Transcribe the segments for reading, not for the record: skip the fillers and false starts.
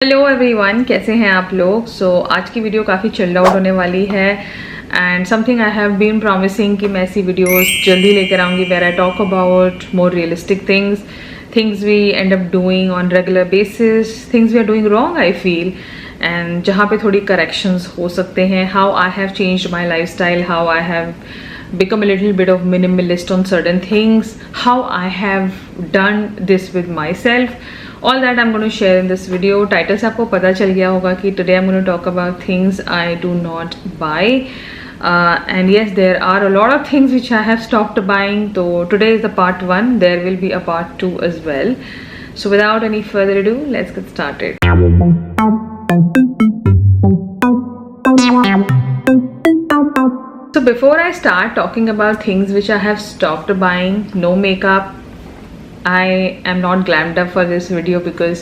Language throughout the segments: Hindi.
हेलो एवरीवन, कैसे हैं आप लोग। आज की वीडियो काफ़ी चिल्ड आउट होने वाली है and something I have been promising कि मैं ऐसी वीडियोस जल्दी लेकर आऊँगी where I talk about more realistic things we end up doing on regular basis, things we are doing wrong I feel, and जहाँ पे थोड़ी करेक्शंस हो सकते हैं, how I have changed my lifestyle, how I have become a little bit of minimalist on certain things, how I have done this with myself. All that I'm going to share in this video. Title से आपको पता चल गया होगा कि today I'm going to talk about things I do not buy. And yes, there are a lot of things which I have stopped buying. So today is the part 1. There will be a part 2 as well. So without any further ado, let's get started. So before I start talking about things which I have stopped buying, no makeup, I am not glammed up for this video because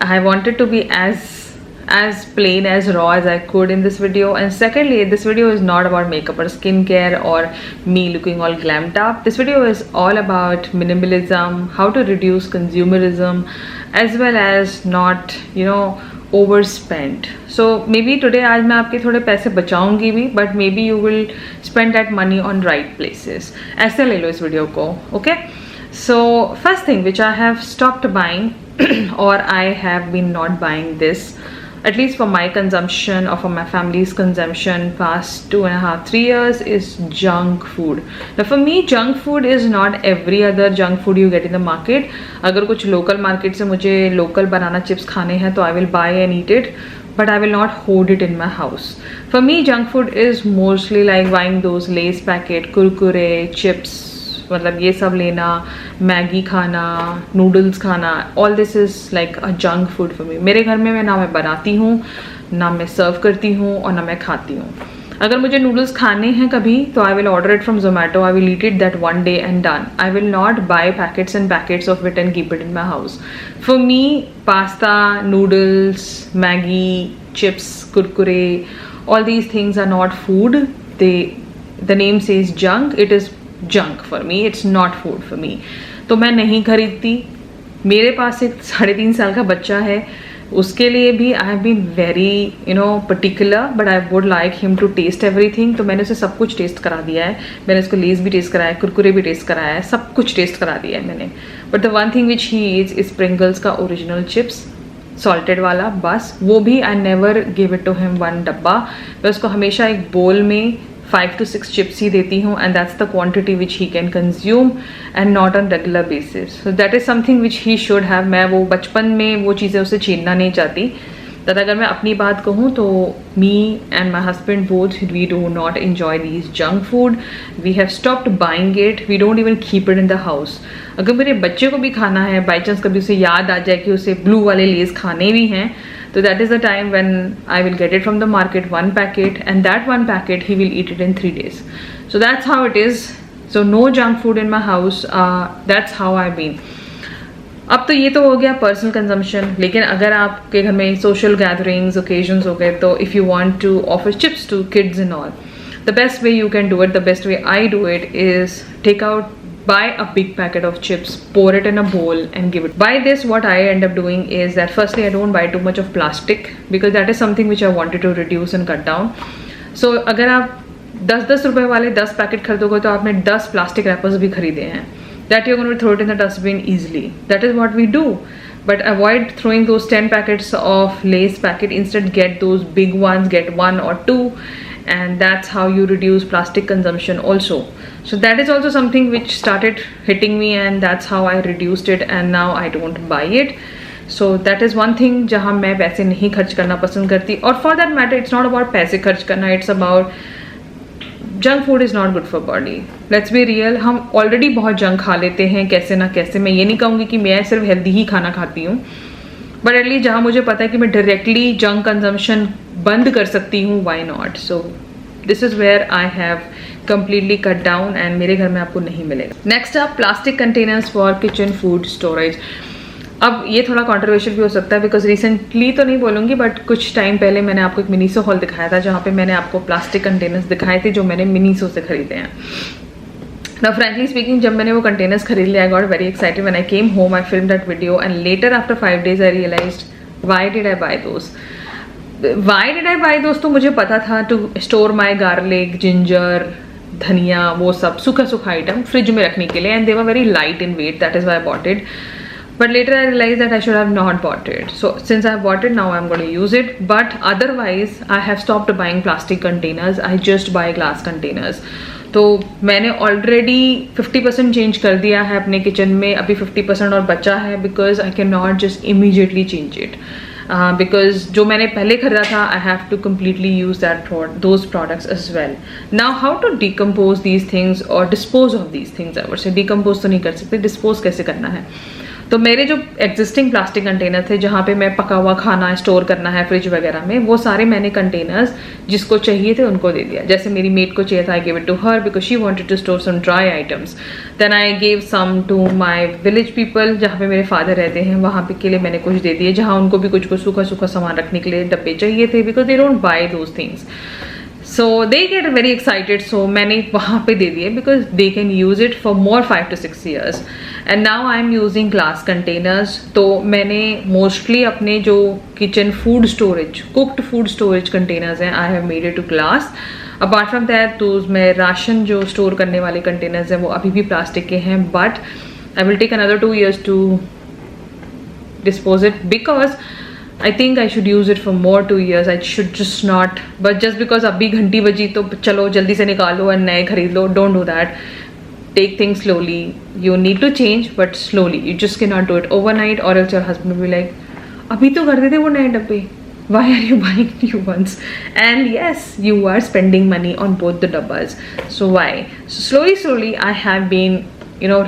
I wanted to be as plain as raw as I could in this video. And secondly, this video is not about makeup or skincare or me looking all glammed up. This video is all about minimalism, how to reduce consumerism, as well as not, overspend. So maybe today आज मैं आपके थोड़े पैसे बचाऊंगी भी, but maybe you will spend that money on right places. ऐसे ले लो इस वीडियो को, okay? So first thing which I have stopped buying or I have been not buying this, at least for my consumption or for my family's consumption past 2.5-3 years, is junk food. Now for me, junk food is not every other junk food you get in the market. अगर कुछ local market से मुझे local banana chips खाने हैं तो I will buy and eat it, but I will not hoard it in my house. For me, junk food is mostly like buying those Lay's packet, kurkure, chips, मतलब ये सब लेना, मैगी खाना, नूडल्स खाना, all this is like a junk food for me. मेरे घर में ना मैं बनाती हूँ, ना मैं सर्व करती हूँ और ना मैं खाती हूँ. अगर मुझे नूडल्स खाने हैं कभी तो I will order it from Zomato, I will eat it that one day and done. I will not buy packets and packets of it and keep it in my house. For me, pasta, noodles, Maggi, chips, kurkure, all these things are not food. The name says junk. It is junk for me. It's not food for me. तो मैं नहीं खरीदती. मेरे पास एक 3.5 साल का बच्चा है, उसके लिए भी I have been very particular, but I would like him to test everything. तो मैंने उसे सब कुछ टेस्ट करा दिया है. मैंने उसको लेज भी टेस्ट कराया है, कुरकुरे भी टेस्ट कराया है, सब कुछ टेस्ट करा दिया है मैंने. But the one thing which he is Pringles का ओरिजिनल चिप्स, सॉल्टेड वाला, बस वो भी I never give it to him 1 डब्बा. मैं उसको हमेशा एक बोल में 5 to 6 chips ही देती हूँ, and that's the quantity which he can consume and not on regular basis. So that is something which he should have. मैं वो बचपन में वो चीज़ें उसे छीनना नहीं चाहती. तब अगर मैं अपनी बात कहूँ तो me and my husband both, we do not enjoy these junk food. We have stopped buying it. We don't even keep it in the house. अगर मेरे बच्चे को भी खाना है, बाई चांस कभी उसे याद आ जाए कि उसे ब्लू वाले लेस खाने भी हैं, so that is the time when I will get it from the market, 1 packet, and that 1 packet he will eat it in 3 days. So that's how it is. So no junk food in my house. That's how I've been. अब तो ये तो हो गया पर्सनल कंजम्पशन. लेकिन अगर आपके घर में सोशल गैदरिंग्स, ओकेजन्स हो गए, तो if you want to offer chips to kids and all, the best way you can do it, the best way I do it is buy a big packet of chips, pour it in a bowl and give it. By this, what I end up doing is that firstly I don't buy too much of plastic because that is something which I wanted to reduce and cut down. So अगर आप 10-10 रुपए वाले 10 पैकेट खरीदोगे तो आपने 10 प्लास्टिक रैपर्स भी खरीदे हैं. That you're going to throw it in the dustbin easily. That is what we do. But avoid throwing those 10 packets of Lay's packet. Instead, get those big ones, get 1 or 2. And that's how you reduce plastic consumption also. So that is also something which started hitting me, and that's how I reduced it, and now I don't buy it. So that is one thing जहाँ मैं पैसे नहीं खर्च करना पसंद करती. और for that matter, it's not about पैसे खर्च करना, it's about junk food is not good for body. Let's be real, हम already बहुत junk खा लेते हैं कैसे ना कैसे. मैं ये नहीं कहूँगी कि मैं सिर्फ हेल्दी ही खाना खाती हूँ, बट एटलीस्ट जहाँ मुझे पता है कि मैं डायरेक्टली जंक कंजम्पशन बंद कर सकती हूँ, why not. So this is where I have completely cut down, and मेरे घर में आपको नहीं मिलेगा. नेक्स्ट आप plastic containers for kitchen food storage. अब ये थोड़ा कॉन्ट्रोवर्शियल भी हो सकता है बिकॉज रिसेंटली तो नहीं बोलूँगी, बट कुछ टाइम पहले मैंने आपको एक मिनीसो हॉल दिखाया था जहाँ पे मैंने आपको प्लास्टिक कंटेनर्स दिखाए थे जो मैंने मिनीसो से खरीदे हैं. Now frankly speaking, जब मैंने वो कंटेनर्स खरीद लिया, I got very excited. When I came home, I filmed that video, and later after 5 days I realized why did I buy those तो मुझे पता था, to store my garlic, ginger, धनिया, वो सब सूखा आइटम फ्रिज में रखने के लिए, and they were very light in weight, that is why I bought it. But later I realized that I should have not bought it. So since I have bought it, now I'm going to use it. But otherwise, I have stopped buying plastic containers. I just buy glass containers. तो मैंने ऑलरेडी 50% चेंज कर दिया है अपने किचन में, अभी 50% और बचा है, because I can not just immediately change it. Because जो मैंने पहले खरीदा था, I have to completely use those products as well. Now how to decompose these things और डिस्पोज ऑफ दीज थिंग्स. अवर से डिकम्पोज तो नहीं कर सकते, डिस्पोज कैसे करना है. तो मेरे जो एग्जिस्टिंग प्लास्टिक कंटेनर थे, जहाँ पे मैं पका हुआ खाना स्टोर करना है फ्रिज वगैरह में, वो सारे मैंने कंटेनर्स जिसको चाहिए थे उनको दे दिया. जैसे मेरी मेट को चाहिए था, I give it to her because she wanted to store some dry items. Then I give some to my village people, जहाँ पे मेरे फादर रहते हैं, वहाँ पे के लिए मैंने कुछ दे दिए, जहाँ उनको भी कुछ सूखा सामान रखने के लिए डब्बे चाहिए थे, because they don't buy those things. So they get very excited. So मैंने वहाँ पे दे दिए because they can use it for more 5 to 6 years. And now I am using glass containers. तो मैंने मोस्टली अपने जो kitchen food storage, cooked food storage containers हैं, I have made it to glass. Apart from that, तो मैं राशन जो स्टोर करने वाले कंटेनर्स हैं वो अभी भी प्लास्टिक के हैं, but I will take another 2 years to dispose it, because I think I should use it for more 2 years. I should just not, but just because अभी घंटी बजी तो चलो जल्दी से निकालो और नए खरीद लो. Don't do that. Take things slowly. You need to change, but slowly. You just cannot do it overnight, or else your husband will be like, अभी तो कर देते वो नए डब्बे. Why are you buying new ones? And yes, you are spending money on both the dabbas. So why? So slowly, I have been,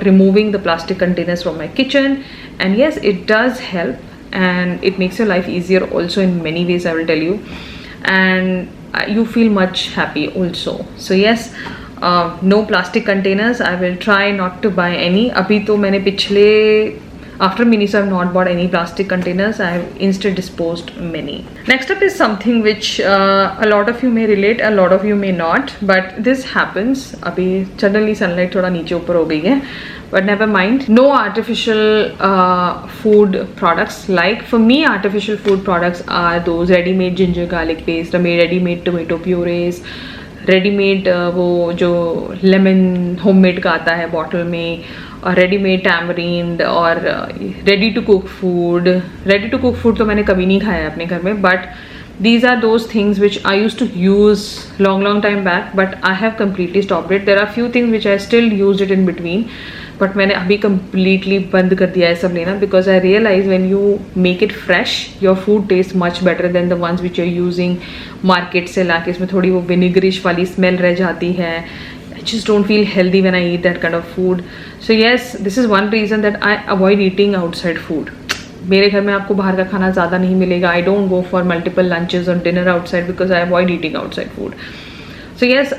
removing the plastic containers from my kitchen, and yes, it does help. And it makes your life easier also in many ways, I will tell you, and you feel much happy also. So yes, no plastic containers. I will try not to buy any. Abhi to maine pichle after Miniso I have not bought any plastic containers. I have instead disposed many. Next up is something which a lot of you may relate, a lot of you may not, but this happens. Abhi suddenly sunlight thoda niche upar ho gayi hai, but never mind. No artificial food products. Like for me, artificial food products are those ready-made ginger garlic paste, ready-made tomato purees, ready-made वो जो lemon homemade का आता है bottle में, और ready-made tamarind, और ready to cook food. Ready to cook food तो मैंने कभी नहीं खाया अपने घर में, but these are those things which I used to use long time back, but I have completely stopped it. There are few things which I still used it in between, but मैंने अभी completely बंद कर दिया है सब लेना, because I realize when you make it fresh, your food tastes much better than the ones which you're using market से लाके इसमें थोड़ी वो vinegarish वाली smell रह जाती है. I just don't feel healthy when I eat that kind of food. So yes, this is one reason that I avoid eating outside food. मेरे घर में आपको बाहर का खाना ज़्यादा नहीं मिलेगा. I don't go for multiple lunches or dinner outside because I avoid eating outside food. So yes,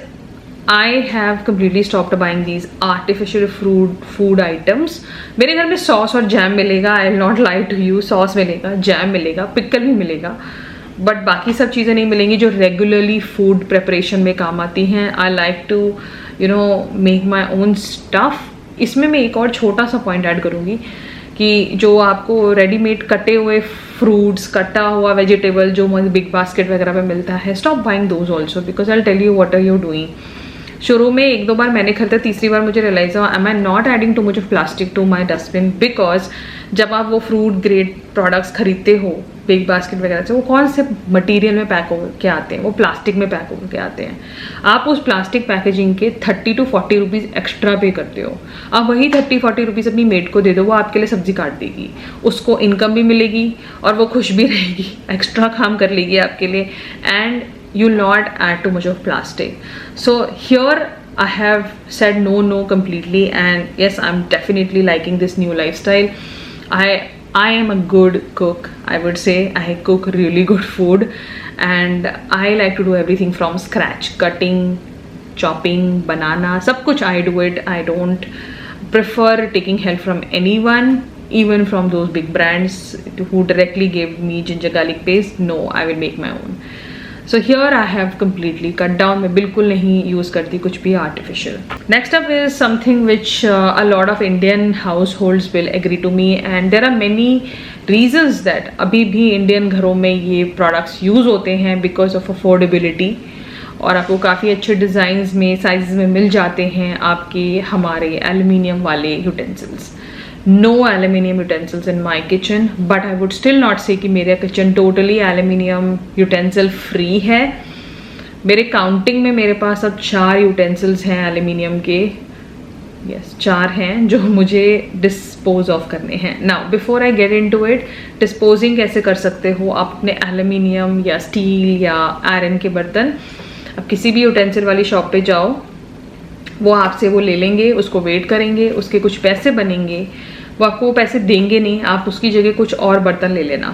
I have completely stopped buying these artificial food items. मेरे घर में सॉस और जैम मिलेगा. I will not lie to you. Sauce मिलेगा, जैम मिलेगा, पिकल भी मिलेगा, बट बाकी सब चीज़ें नहीं मिलेंगी जो रेगुलरली फूड प्रिपरेशन में काम आती हैं. I like to make my own stuff. इसमें मैं एक और छोटा सा पॉइंट ऐड करूँगी कि जो आपको रेडीमेड कटे हुए फ्रूट्स, कटा हुआ वेजिटेबल जो बिग बास्केट वगैरह में मिलता है, stop buying those also, because I tell you what are you doing. शुरू में 1-2 बार मैंने खरीदा, तीसरी बार मुझे रियलाइज हुआ am I not adding too much of plastic to my dustbin, because जब आप वो फ्रूट ग्रेड प्रोडक्ट्स खरीदते हो बिग बास्केट वगैरह से, वो कौन से मटेरियल में पैक होकर के आते हैं, वो प्लास्टिक में पैक होकर के आते हैं. आप उस प्लास्टिक पैकेजिंग के 30 to 40 रुपीज़ एक्स्ट्रा पे करते हो. आप वही 30-40 रुपीज़ अपनी मेड को दे दो, वो आपके लिए सब्जी काट देगी, उसको इनकम भी मिलेगी और वो खुश भी रहेगी, एक्स्ट्रा काम कर लेगी आपके लिए, and you'll not add too much of plastic. So here I have said no completely, and yes, I'm definitely liking this new lifestyle. I am a good cook. I would say I cook really good food, and I like to do everything from scratch. Cutting, chopping, banana, सब कुछ I do it. I don't prefer taking help from anyone, even from those big brands who directly give me ginger garlic paste. No, I will make my own. So here I have completely cut down. मैं बिल्कुल नहीं यूज़ करती कुछ भी artificial. Next up is something which a lot of Indian households will agree to me, and there are many reasons that अभी भी इंडियन घरों में ये प्रोडक्ट्स यूज़ होते हैं बिकॉज ऑफ अफोर्डेबिलिटी, और आपको काफ़ी अच्छे डिज़ाइंस में, साइज़ में मिल जाते हैं आपके हमारे एल्युमिनियम वाले utensils. No aluminium utensils in my kitchen, but I would still not say कि मेरा kitchen totally aluminium utensil free है. मेरे काउंटिंग में मेरे पास अब 4 यूटेंसिल्स हैं एल्युमिनियम के. यस, 4 हैं जो मुझे डिस्पोज ऑफ करने हैं. Now before I get into it, disposing कैसे कर सकते हो आप अपने एल्युमिनियम या स्टील या आयरन के बर्तन. अब किसी भी यूटेंसिल वाली शॉप पे जाओ, वो आपसे वो ले लेंगे, उसको वेट करेंगे, उसके कुछ पैसे बनेंगे, वो आपको वो पैसे देंगे नहीं, आप उसकी जगह कुछ और बर्तन ले लेना.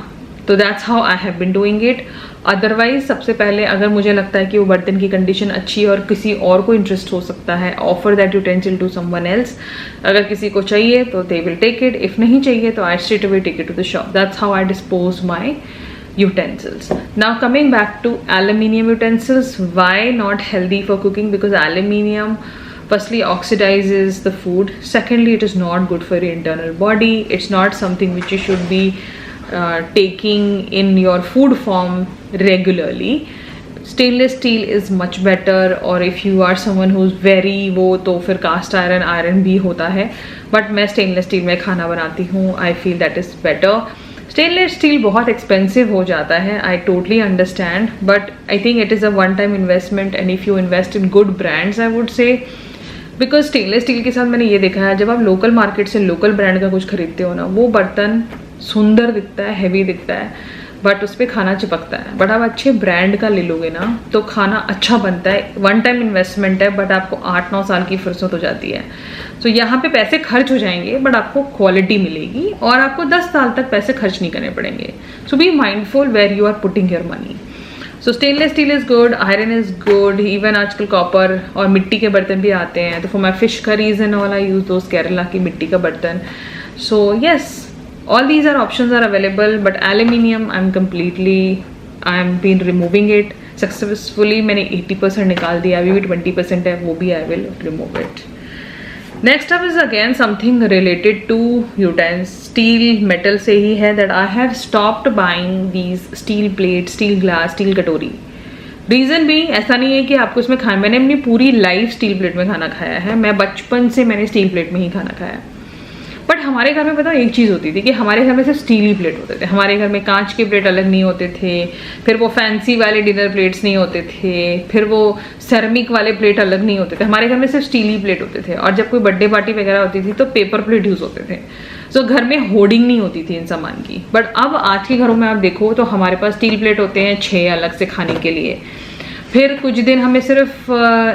तो that's how I have been doing it. Otherwise सबसे पहले अगर मुझे लगता है कि वो बर्तन की कंडीशन अच्छी है और किसी और को इंटरेस्ट हो सकता है, offer that utensil to someone else. अगर किसी को चाहिए तो they will take it, if नहीं चाहिए तो I straight away take it to the shop. That's how I dispose my utensils. Now coming back to aluminium utensils, why not healthy for cooking? Because aluminium firstly oxidizes the food, secondly it is not good for your internal body, it's not something which you should be taking in your food form regularly. Stainless steel is much better, or if you are someone who's very वो तो फिर cast iron भी होता है, but मैं stainless steel में खाना बनाती हूँ. I feel that is better. Stainless steel बहुत एक्सपेंसिव हो जाता है, I totally understand, but I think it is a one time investment, and if you invest in good brands I would say. Because stainless steel के साथ मैंने ये देखा है, जब आप लोकल मार्केट से लोकल ब्रांड का कुछ खरीदते हो ना, वो बर्तन सुंदर दिखता है, हैवी दिखता है, बट उस पर खाना चिपकता है. बट आप अच्छे ब्रांड का ले लोगे ना तो खाना अच्छा बनता है. वन टाइम इन्वेस्टमेंट है, बट आपको 8-9 साल की फुर्सत हो जाती है. तो यहाँ पे पैसे खर्च हो जाएंगे, बट आपको क्वालिटी मिलेगी और आपको 10 साल तक पैसे खर्च नहीं करने पड़ेंगे. So be mindful where you are putting your money. So stainless steel is good, iron is good, even आजकल कॉपर और मिट्टी के बर्तन भी आते हैं. तो for my fish curries and all I use दोस्त केरला की मिट्टी का बर्तन. So yes, all these are options are available, but aluminium I am been removing it successfully. मैंने 80% निकाल दिया, अभी भी 20% है, वो भी I will remove it. Next up is again something related to utensils, steel, metal से ही है, that I have stopped buying these steel plates, steel glass, steel कटोरी. रीज़न भी ऐसा नहीं है कि आपको इसमें खाना, मैंने अपनी पूरी लाइफ स्टील प्लेट में खाना खाया है. मैं बचपन से मैंने स्टील प्लेट में ही खाना खाया. बट हमारे घर में पता एक चीज़ होती थी कि हमारे घर में सिर्फ स्टील ही प्लेट होते थे. हमारे घर में कांच के प्लेट अलग नहीं होते थे, फिर वो फैंसी वाले डिनर प्लेट्स नहीं होते थे, फिर वो सेरेमिक वाले प्लेट अलग नहीं होते थे. हमारे घर में सिर्फ स्टील ही प्लेट होते थे. और जब कोई बर्थडे पार्टी वगैरह होती थी तो पेपर प्लेट यूज़ होते थे. सो घर में होर्डिंग नहीं होती थी इन सामान की. बट अब आज के घरों में आप देखो तो हमारे पास स्टील प्लेट होते हैं 6 अलग से खाने के लिए. फिर कुछ दिन हमें सिर्फ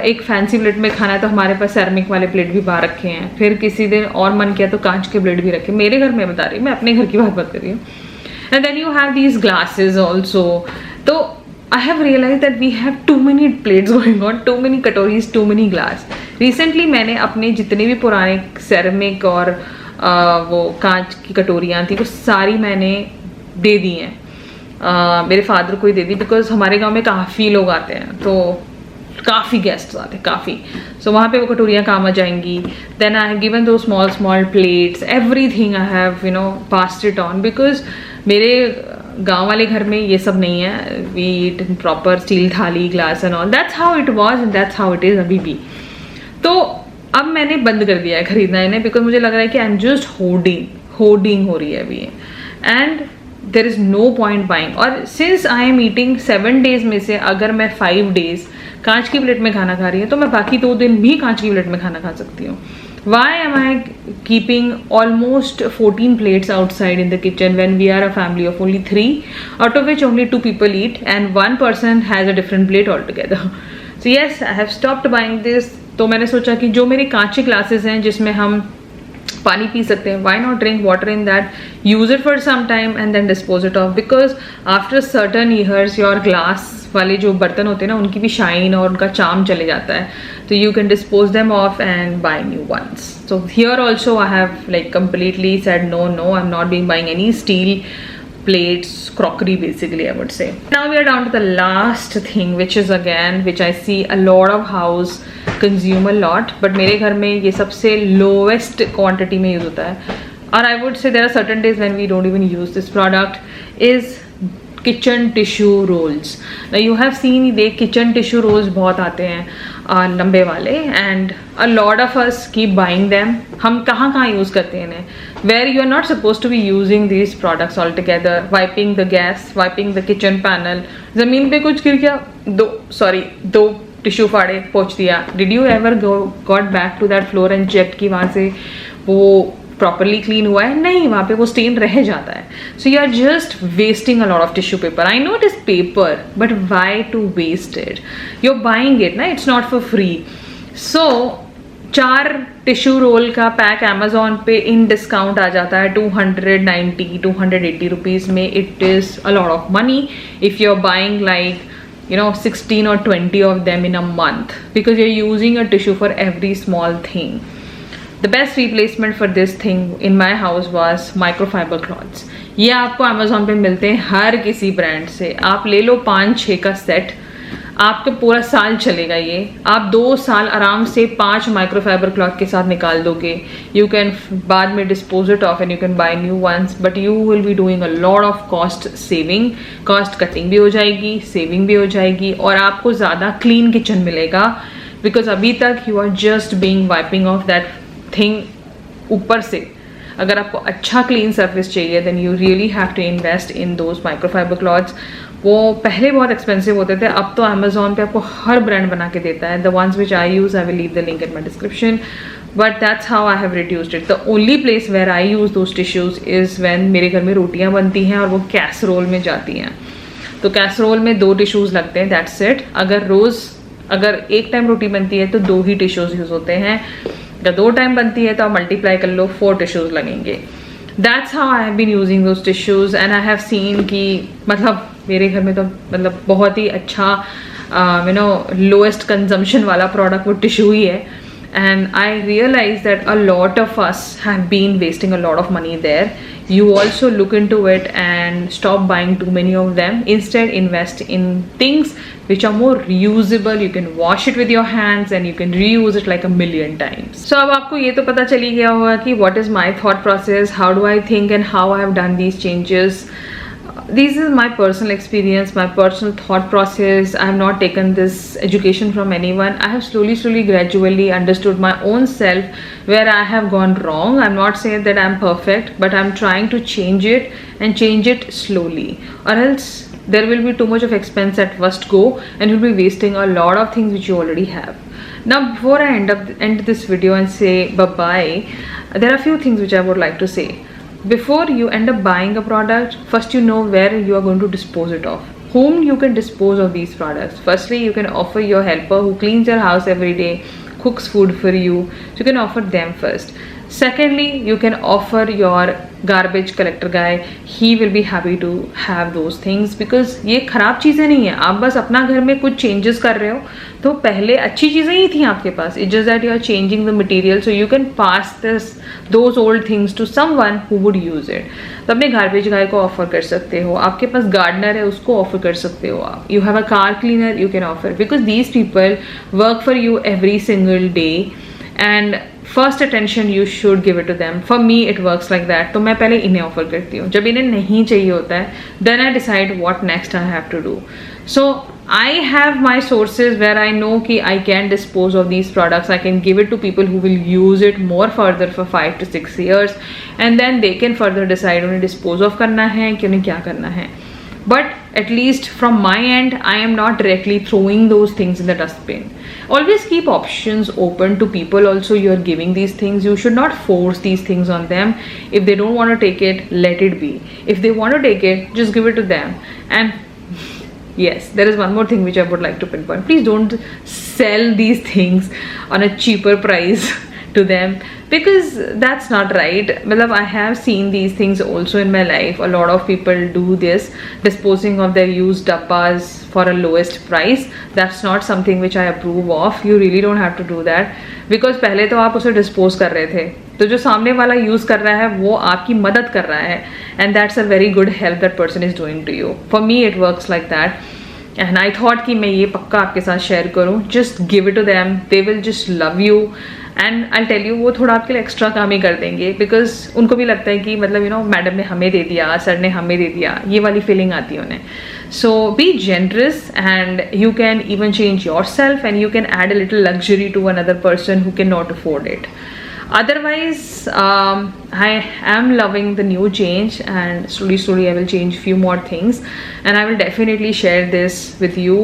एक फैंसी प्लेट में खाना है तो हमारे पास सेरेमिक वाले प्लेट भी बाहर रखे हैं. फिर किसी दिन और मन किया तो कांच के प्लेट भी रखे. मेरे घर में बता रही हूँ, मैं अपने घर की बात कर रही हूँ. And then you have these glasses also. तो I have realise that we have too many plates going on, too many कटोरीज, टू मेनी ग्लास. रिसेंटली मैंने अपने जितने भी पुराने सेरेमिक और वो कांच की कटोरियाँ थी वो सारी मैंने दे दी हैं. मेरे फादर को ही दे दी, बिकॉज हमारे गांव में काफ़ी लोग आते हैं, तो काफ़ी गेस्ट्स आते हैं काफ़ी. सो वहाँ पे वो कटोरियाँ काम आ जाएंगी. देन आई हैव गिवन दो small plates, everything I have passed it on, because मेरे गांव वाले घर में ये सब नहीं है. We eat in proper steel thali, glass and all. That's how it was and that's how it is अभी भी. तो अब मैंने बंद कर दिया है खरीदना इन्हें, बिकॉज मुझे लग रहा है कि आई एम जस्ट होर्डिंग हो रही है अभी. And there is no point buying. और since I am eating 7 days में से अगर मैं 5 days कांच की प्लेट में खाना खा रही हूँ तो मैं बाकी 2 दिन भी कांच की प्लेट में खाना खा सकती हूँ. Why am I keeping almost 14 plates outside in the kitchen when we are a family of only 3, out of which only 2 people eat and 1 person has a different plate altogether. So yes, I have stopped buying this. तो मैंने सोचा कि जो मेरे कांच के ग्लासेस हैं जिसमें हम पानी पी सकते हैं, why not drink water in that, use it for some time and then dispose it off, because after certain years your glass वाले जो बर्तन होते हैं ना उनकी भी शाइन और उनका चार्म चले जाता है. तो you can dispose them off and buy new ones. So here also I have like completely said no, I'm not being buying any steel plates, crockery basically, I would say. Now we are down to the last thing, which is again which I see a lot of house consume a lot, but मेरे घर में ये सबसे lowest quantity में use होता है. और I would say there are certain days when we don't even use this product, is kitchen tissue rolls. You have seen, ये किचन टिश्यू रोल्स बहुत आते हैं लंबे वाले, and a lot of us keep buying them. हम कहाँ कहाँ यूज़ करते हैं इन्हें, where you are not suppose to be using these products all together. Wiping the gas, wiping the kitchen panel, ज़मीन पे कुछ गिर गया, दो टिश्यू फाड़े, पोंछ दिया. Did you ever got back to that floor and check कि वहाँ से वो प्रॉपरली क्लीन हुआ है? नहीं, वहाँ पे वो स्टेन रह जाता है. So you are just wasting a lot of tissue paper. I know it is paper, but why to waste it? You are buying it ना, it's not for free. So 4 tissue roll का पैक अमेजोन पे इन डिस्काउंट आ जाता है 290-280 रुपीज़ में. It is a lot of money if you are buying like 16 or 20 of them in a month, because you're using a tissue for every small thing. The best replacement for this thing in my house was microfiber cloths. ये आपको Amazon पे मिलते हैं हर किसी ब्रांड से. आप ले लो 5-6 का सेट, आपका पूरा साल चलेगा ये. आप 2 साल आराम से 5 माइक्रोफाइबर क्लॉथ के साथ निकाल दोगे. यू कैन बाद में dispose it of and you can buy new ones, but you will be doing a lot of cost saving. Cost cutting भी हो जाएगी, सेविंग भी हो जाएगी, और आपको ज़्यादा क्लीन किचन मिलेगा. बिकॉज अभी तक you are just being wiping off that thing ऊपर से. अगर आपको अच्छा क्लीन सर्फेस चाहिए then you really have to invest in those microfiber cloths. वो पहले बहुत एक्सपेंसिव होते थे, अब तो अमेजोन पे आपको हर ब्रांड बना के देता है. The ones which I use, I will leave the link in my description, but that's how I have reduced it. The only place where I use those tissues is when मेरे घर में रोटियां बनती हैं और वो कैसरोल में जाती हैं. तो कैसरोल में 2 टिश्यूज़ लगते हैं, दैट्स इट. अगर एक टाइम रोटी बनती है तो 2 ही टिश्यूज़ यूज़ होते हैं. अगर 2 टाइम बनती है तो आप मल्टीप्लाई कर लो, 4 टिश्यूज़ लगेंगे. That's how I have been using those tissues, and I have seen कि मतलब मेरे घर में तो मतलब बहुत ही अच्छा लोएस्ट कंजम्पशन वाला प्रोडक्ट वो टिश्यू ही है. and I realized that a lot of us have been wasting a lot of money there. You also look into it and stop buying too many of them. Instead, invest in things which are more reusable. You can wash it with your hands and you can reuse it like a million times. So अब आपको ये तो पता चली गया होगा कि what is my thought process, how do I think and how I have done these changes. This is my personal experience, my personal thought process. I have not taken this education from anyone. I have slowly gradually understood my own self where I have gone wrong. I'm not saying that I'm perfect, but I'm trying to change it and change it slowly, or else there will be too much of expense at first go and you'll be wasting a lot of things which you already have. Now before I end this video and say bye bye, there are a few things which I would like to say. Before you end up buying a product, first you know where you are going to dispose it of, whom you can dispose of these products. Firstly, you can offer your helper who cleans your house every day, cooks food for you, so you can offer them first. Secondly, you can offer your garbage collector guy. He will be happy to have those things because ये खराब चीज़ें नहीं है. आप बस अपना घर में कुछ changes कर रहे हो, तो पहले अच्छी चीज़ें ही थी आपके पास. It's just that you are changing the material, so you can pass those old things to someone who would use it. तो अपने garbage guy को offer कर सकते हो. आपके पास gardener है, उसको offer कर सकते हो आप. You have a car cleaner, you can offer, because these people work for you every single day and first attention you should give it to them. For me it works like that. तो मैं पहले इन्हें ऑफर करती हूँ. जब इन्हें नहीं चाहिए होता है then I decide what next I have to do. So I have my sources where I know कि I can dispose of these products. I can give it to people who will use it more further for 5 to 6 years and then they can further decide उन्हें डिस्पोज ऑफ करना है कि उन्हें क्या करना है. But at least from my end, I am not directly throwing those things in the dustbin. Always keep options open to people also you are giving these things. You should not force these things on them. If they don't want to take it, let it be. If they want to take it, just give it to them. And yes, there is one more thing which I would like to pinpoint. Please don't sell these things on a cheaper price to them, because that's not right. Matlab, I have seen these things also in my life. A lot of people do this, disposing of their used dabbas for a lowest price. That's not something which I approve of. You really don't have to do that, because पहले तो आप उसे dispose कर रहे थे तो जो सामने वाला यूज़ कर रहा है वो आपकी मदद कर रहा है, and that's a very good help that person is doing to you. For me it works like that and I thought कि मैं ये पक्का आपके साथ शेयर करूँ. Just give it to them, they will just love you and I tell you वो थोड़ा आपके लिए एक्स्ट्रा काम ही कर देंगे, बिकॉज उनको भी लगता है कि मतलब यू नो मैडम ने हमें दे दिया, सर ने हमें दे दिया, ये वाली फीलिंग आती है उन्हें. So be generous and you can even change yourself and you can add a little luxury to another person who cannot afford it. Otherwise, I am loving the new change and slowly I will change few more things and I will definitely share this with you.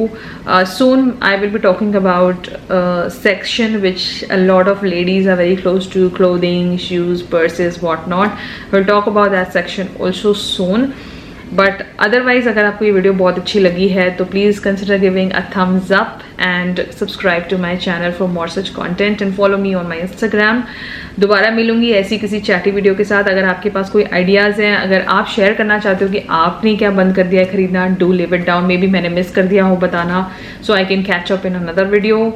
Soon I will be talking about a section which a lot of ladies are very close to, clothing, shoes, purses, whatnot. We'll talk about that section also soon. But otherwise अगर आपको ये वीडियो बहुत अच्छी लगी है तो please consider giving a thumbs up and subscribe to my channel for more such content and follow me on my Instagram. दोबारा मिलूंगी ऐसी किसी चैटी वीडियो के साथ. अगर आपके पास कोई आइडियाज़ हैं, अगर आप शेयर करना चाहते हो कि आपने क्या बंद कर दिया है खरीदना, do live it down. Maybe मैंने मिस कर दिया हो बताना, so I can catch up in another video.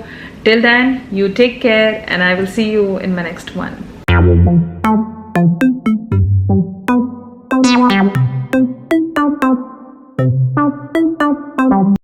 Till then you take care and I will see you in my next one.